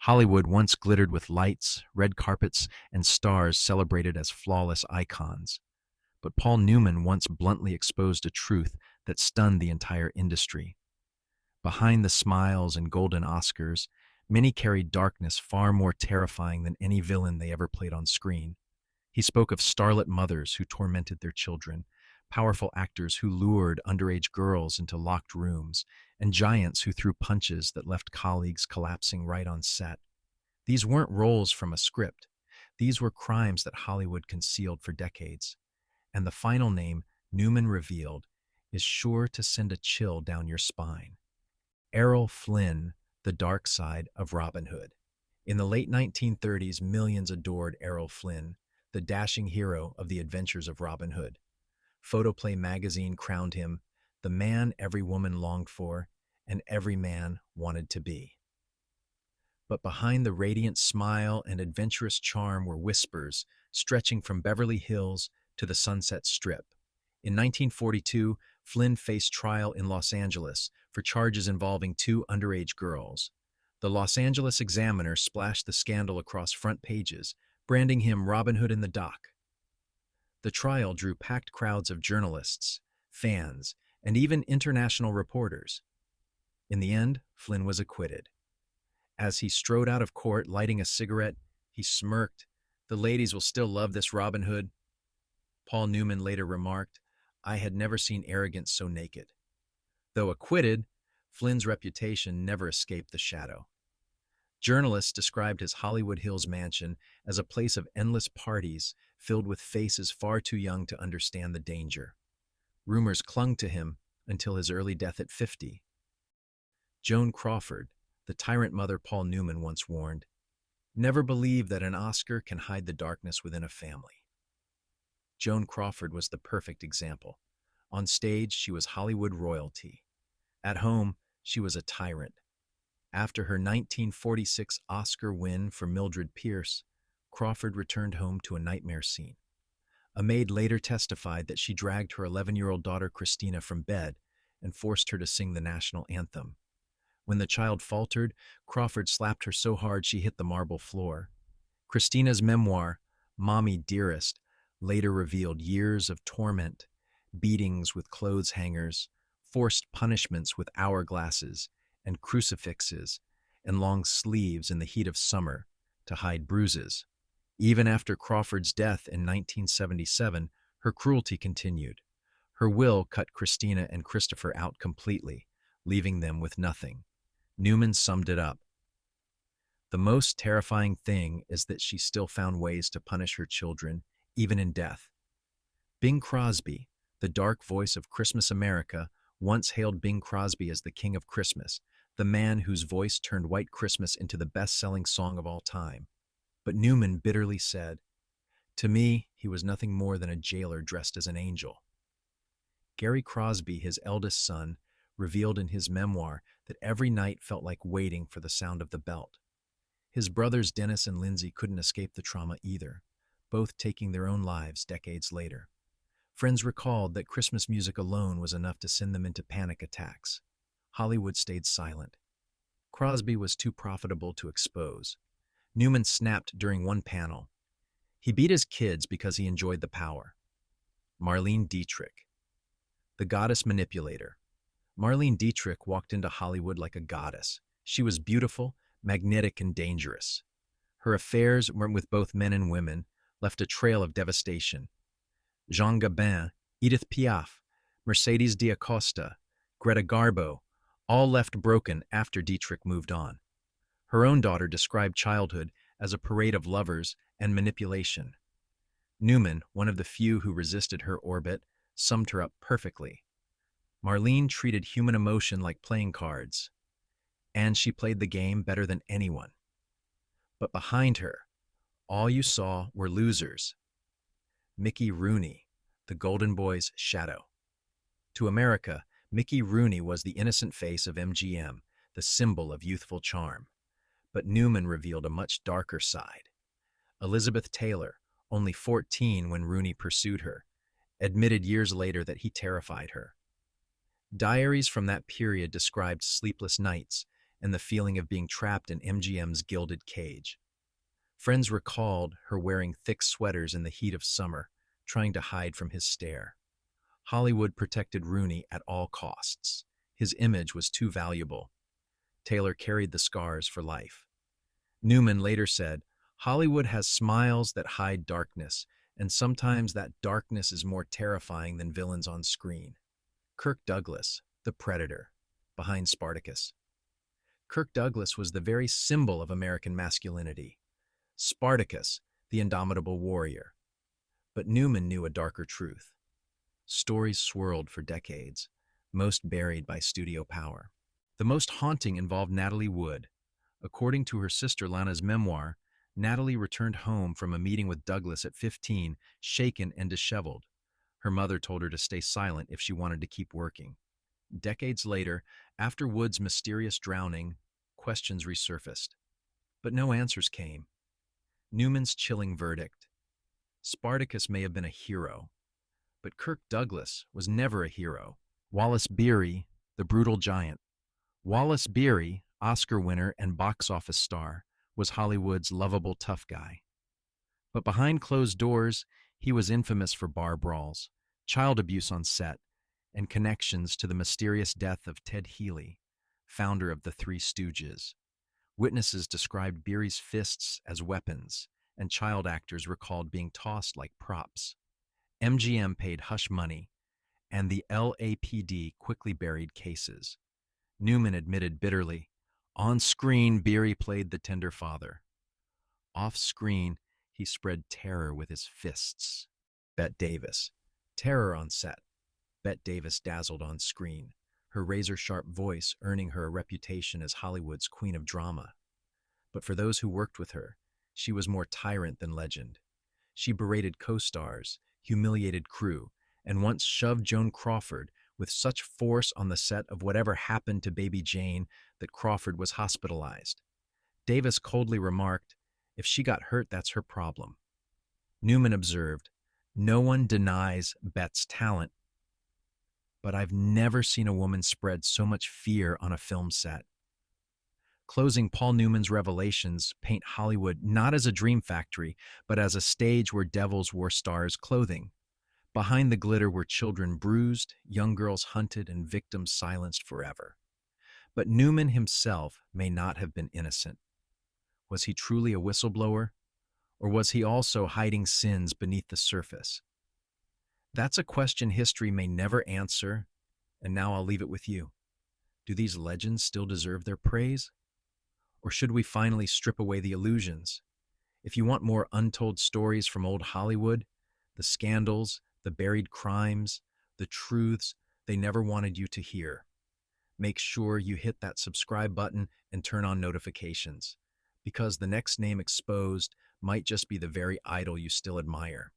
Hollywood once glittered with lights, red carpets, and stars celebrated as flawless icons. But Paul Newman once bluntly exposed a truth that stunned the entire industry. Behind the smiles and golden Oscars, many carried darkness far more terrifying than any villain they ever played on screen. He spoke of starlet mothers who tormented their children, powerful actors who lured underage girls into locked rooms, and giants who threw punches that left colleagues collapsing right on set. These weren't roles from a script. These were crimes that Hollywood concealed for decades. And the final name, Newman revealed, is sure to send a chill down your spine. Errol Flynn, the dark side of Robin Hood. In the late 1930s, millions adored Errol Flynn, the dashing hero of the adventures of Robin Hood. Photoplay magazine crowned him the man every woman longed for and every man wanted to be. But behind the radiant smile and adventurous charm were whispers stretching from Beverly Hills to the Sunset Strip. In 1942, Flynn faced trial in Los Angeles for charges involving two underage girls. The Los Angeles Examiner splashed the scandal across front pages, branding him Robin Hood in the dock. The trial drew packed crowds of journalists, fans, and even international reporters. In the end, Flynn was acquitted. As he strode out of court lighting a cigarette, he smirked, "The ladies will still love this Robin Hood." Paul Newman later remarked, "I had never seen arrogance so naked." Though acquitted, Flynn's reputation never escaped the shadow. Journalists described his Hollywood Hills mansion as a place of endless parties filled with faces far too young to understand the danger. Rumors clung to him until his early death at 50. Joan Crawford, the tyrant mother Paul Newman once warned, "Never believe that an Oscar can hide the darkness within a family." Joan Crawford was the perfect example. On stage, she was Hollywood royalty. At home, she was a tyrant. After her 1946 Oscar win for Mildred Pierce, Crawford returned home to a nightmare scene. A maid later testified that she dragged her 11-year-old daughter Christina from bed and forced her to sing the national anthem. When the child faltered, Crawford slapped her so hard she hit the marble floor. Christina's memoir, Mommy Dearest, later revealed years of torment, beatings with clothes hangers, forced punishments with hourglasses and crucifixes, and long sleeves in the heat of summer to hide bruises. Even after Crawford's death in 1977, her cruelty continued. Her will cut Christina and Christopher out completely, leaving them with nothing. Newman summed it up. "The most terrifying thing is that she still found ways to punish her children, even in death." Bing Crosby, the dark voice of Christmas America, once hailed Bing Crosby as the King of Christmas, the man whose voice turned White Christmas into the best-selling song of all time. But Newman bitterly said, "To me, he was nothing more than a jailer dressed as an angel." Gary Crosby, his eldest son, revealed in his memoir that every night felt like waiting for the sound of the belt. His brothers Dennis and Lindsay couldn't escape the trauma either, both taking their own lives decades later. Friends recalled that Christmas music alone was enough to send them into panic attacks. Hollywood stayed silent. Crosby was too profitable to expose. Newman snapped during one panel. He beat his kids because he enjoyed the power. Marlene Dietrich, the goddess manipulator. Marlene Dietrich walked into Hollywood like a goddess. She was beautiful, magnetic, and dangerous. Her affairs, with both men and women, left a trail of devastation. Jean Gabin, Edith Piaf, Mercedes D'Acosta, Greta Garbo, all left broken after Dietrich moved on. Her own daughter described childhood as a parade of lovers and manipulation. Newman, one of the few who resisted her orbit, summed her up perfectly. Marlene treated human emotion like playing cards, and she played the game better than anyone. But behind her, all you saw were losers. Mickey Rooney, the Golden Boy's shadow. To America, Mickey Rooney was the innocent face of MGM, the symbol of youthful charm. But Newman revealed a much darker side. Elizabeth Taylor, only 14 when Rooney pursued her, admitted years later that he terrified her. Diaries from that period described sleepless nights and the feeling of being trapped in MGM's gilded cage. Friends recalled her wearing thick sweaters in the heat of summer, trying to hide from his stare. Hollywood protected Rooney at all costs. His image was too valuable. Taylor carried the scars for life. Newman later said, "Hollywood has smiles that hide darkness, and sometimes that darkness is more terrifying than villains on screen." Kirk Douglas, the Predator, behind Spartacus. Kirk Douglas was the very symbol of American masculinity. Spartacus, the indomitable warrior. But Newman knew a darker truth. Stories swirled for decades, most buried by studio power. The most haunting involved Natalie Wood. According to her sister Lana's memoir, Natalie returned home from a meeting with Douglas at 15, shaken and disheveled. Her mother told her to stay silent if she wanted to keep working. Decades later, after Wood's mysterious drowning, questions resurfaced. But no answers came. Newman's chilling verdict: Spartacus may have been a hero, but Kirk Douglas was never a hero. Wallace Beery, the brutal giant. Wallace Beery, Oscar winner and box office star, was Hollywood's lovable tough guy. But behind closed doors, he was infamous for bar brawls, child abuse on set, and connections to the mysterious death of Ted Healy, founder of the Three Stooges. Witnesses described Beery's fists as weapons, and child actors recalled being tossed like props. MGM paid hush money, and the LAPD quickly buried cases. Newman admitted bitterly, "On screen, Beery played the tender father. Off screen, he spread terror with his fists." Bette Davis. Terror on set. Bette Davis dazzled on screen, her razor-sharp voice earning her a reputation as Hollywood's queen of drama. But for those who worked with her, she was more tyrant than legend. She berated co-stars, humiliated crew, and once shoved Joan Crawford with such force on the set of Whatever Happened to Baby Jane that Crawford was hospitalized. Davis coldly remarked, "If she got hurt, that's her problem." Newman observed, "No one denies Bette's talent, but I've never seen a woman spread so much fear on a film set." Closing, Paul Newman's revelations paint Hollywood not as a dream factory, but as a stage where devils wore stars' clothing. Behind the glitter were children bruised, young girls hunted, and victims silenced forever. But Newman himself may not have been innocent. Was he truly a whistleblower? Or was he also hiding sins beneath the surface? That's a question history may never answer, and now I'll leave it with you. Do these legends still deserve their praise? Or should we finally strip away the illusions? If you want more untold stories from old Hollywood, the scandals, the buried crimes, the truths they never wanted you to hear, make sure you hit that subscribe button and turn on notifications, because the next name exposed might just be the very idol you still admire.